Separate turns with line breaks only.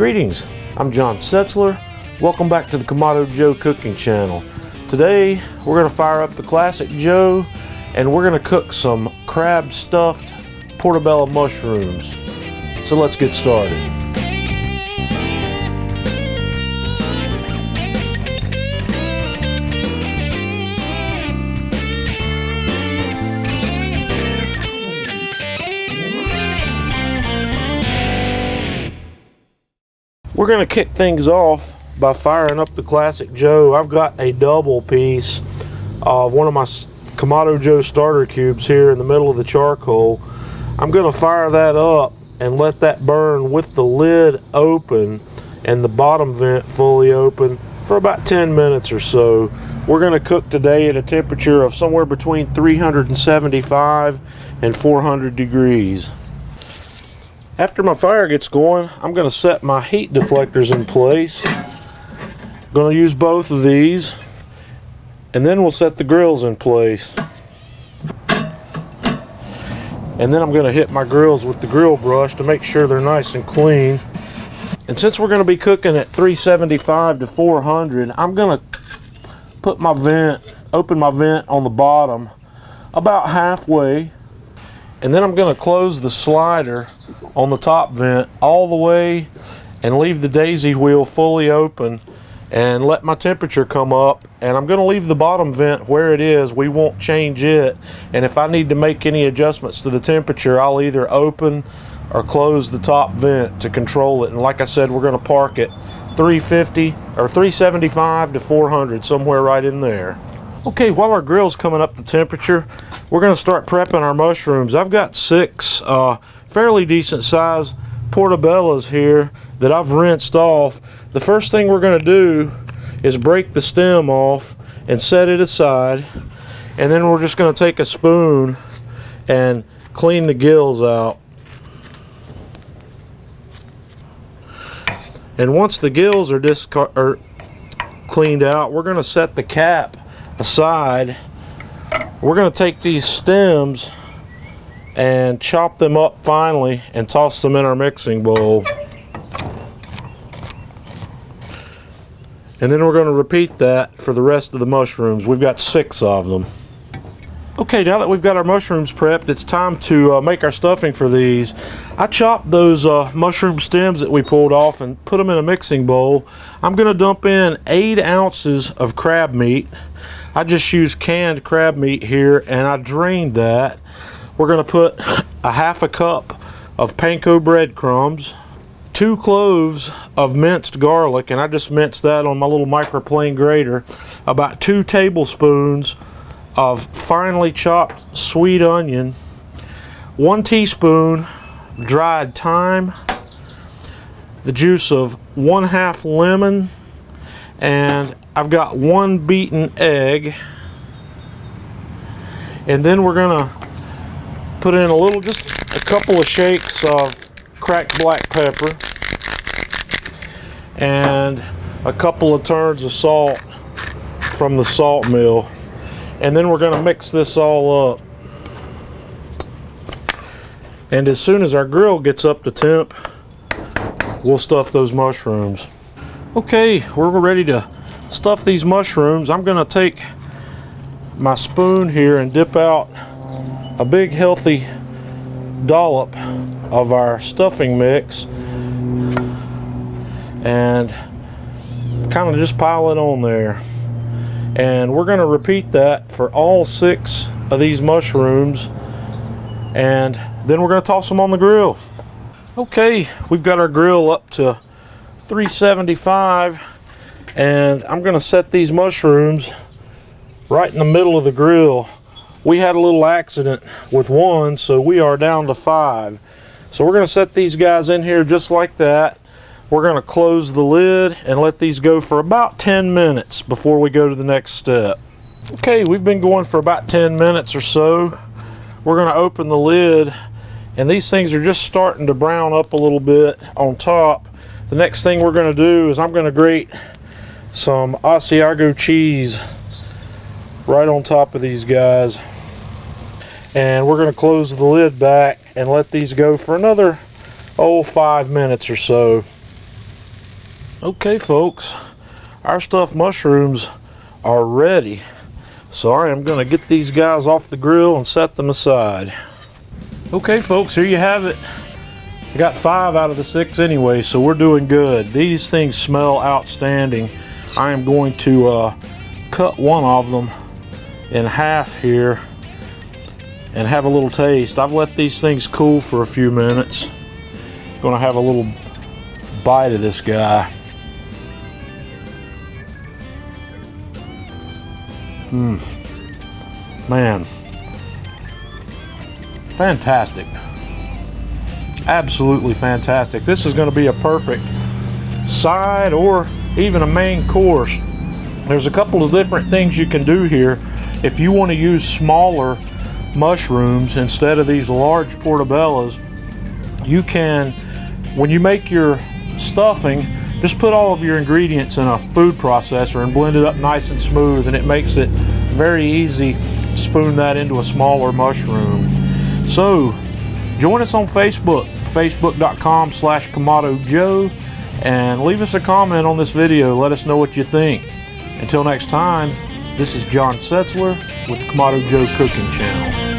Greetings, I'm John Setzler. Welcome back to the Kamado Joe cooking channel. Today we're going to fire up the classic Joe and we're going to cook some crab stuffed portobello mushrooms. So let's get started. We're going to kick things off by firing up the classic Joe. I've got a double piece of one of my Kamado Joe starter cubes here in the middle of the charcoal. I'm going to fire that up and let that burn with the lid open and the bottom vent fully open for about 10 minutes or so. We're going to cook today at a temperature of somewhere between 375 and 400 degrees. After my fire gets going, I'm going to set my heat deflectors in place. I'm going to use both of these, and then we'll set the grills in place. And then I'm going to hit my grills with the grill brush to make sure they're nice and clean. And since we're going to be cooking at 375 to 400, I'm going to put my vent, open my vent on the bottom about halfway. And then I'm going to close the slider on the top vent all the way and leave the daisy wheel fully open and let my temperature come up. And I'm going to leave the bottom vent where it is. We won't change it. And if I need to make any adjustments to the temperature, I'll either open or close the top vent to control it. And like I said, we're going to park at 350 or 375 to 400, somewhere right in there. Okay, while our grill's coming up to temperature, we're going to start prepping our mushrooms. I've got 6 fairly decent size portobellos here that I've rinsed off. The first thing we're going to do is break the stem off and set it aside, and then we're just going to take a spoon and clean the gills out. And once the gills are cleaned out, we're going to set the cap aside. We're going to take these stems and chop them up finely and toss them in our mixing bowl. And then we're going to repeat that for the rest of the mushrooms. We've got 6 of them. Okay, now that we've got our mushrooms prepped, it's time to make our stuffing for these. I chopped those mushroom stems that we pulled off and put them in a mixing bowl. I'm going to dump in 8 ounces of crab meat. I just used canned crab meat here, and I drained that. We're going to put a half a cup of panko breadcrumbs, 2 cloves of minced garlic, and I just minced that on my little microplane grater, about 2 tablespoons of finely chopped sweet onion, 1 teaspoon dried thyme, the juice of 1/2 lemon, and I've got 1 beaten egg. And then we're gonna put in just a couple of shakes of cracked black pepper and a couple of turns of salt from the salt mill. And then we're gonna mix this all up. And as soon as our grill gets up to temp, we'll stuff those mushrooms. Okay, we're ready to stuff these mushrooms. I'm going to take my spoon here and dip out a big healthy dollop of our stuffing mix and kind of just pile it on there. And we're going to repeat that for all 6 of these mushrooms, and then we're going to toss them on the grill. Okay, we've got our grill up to 375, and I'm going to set these mushrooms right in the middle of the grill. We had a little accident with one, so we are down to 5. So we're going to set these guys in here just like that. We're going to close the lid and let these go for about 10 minutes before we go to the next step. Okay, we've been going for about 10 minutes or so. We're going to open the lid, and these things are just starting to brown up a little bit on top. The next thing we're going to do is I'm going to grate some Asiago cheese right on top of these guys. And we're going to close the lid back and let these go for another 5 minutes or so. Okay folks, our stuffed mushrooms are ready. So I am gonna get these guys off the grill and set them aside. Okay folks, here you have it. I got 5 out of the 6 anyway, so we're doing good. These things smell outstanding. I am going to cut one of them in half here and have a little taste. I've let these things cool for a few minutes. Gonna have a little bite of this guy. Man, fantastic. Absolutely fantastic. This is going to be a perfect side or even a main course. There's a couple of different things you can do here. If you want to use smaller mushrooms instead of these large portobellos, you can, when you make your stuffing, just put all of your ingredients in a food processor and blend it up nice and smooth, and it makes it very easy to spoon that into a smaller mushroom. So join us on Facebook, facebook.com/Kamado Joe, and leave us a comment on this video. Let us know what you think. Until next time, this is John Setzler with the Kamado Joe Cooking Channel.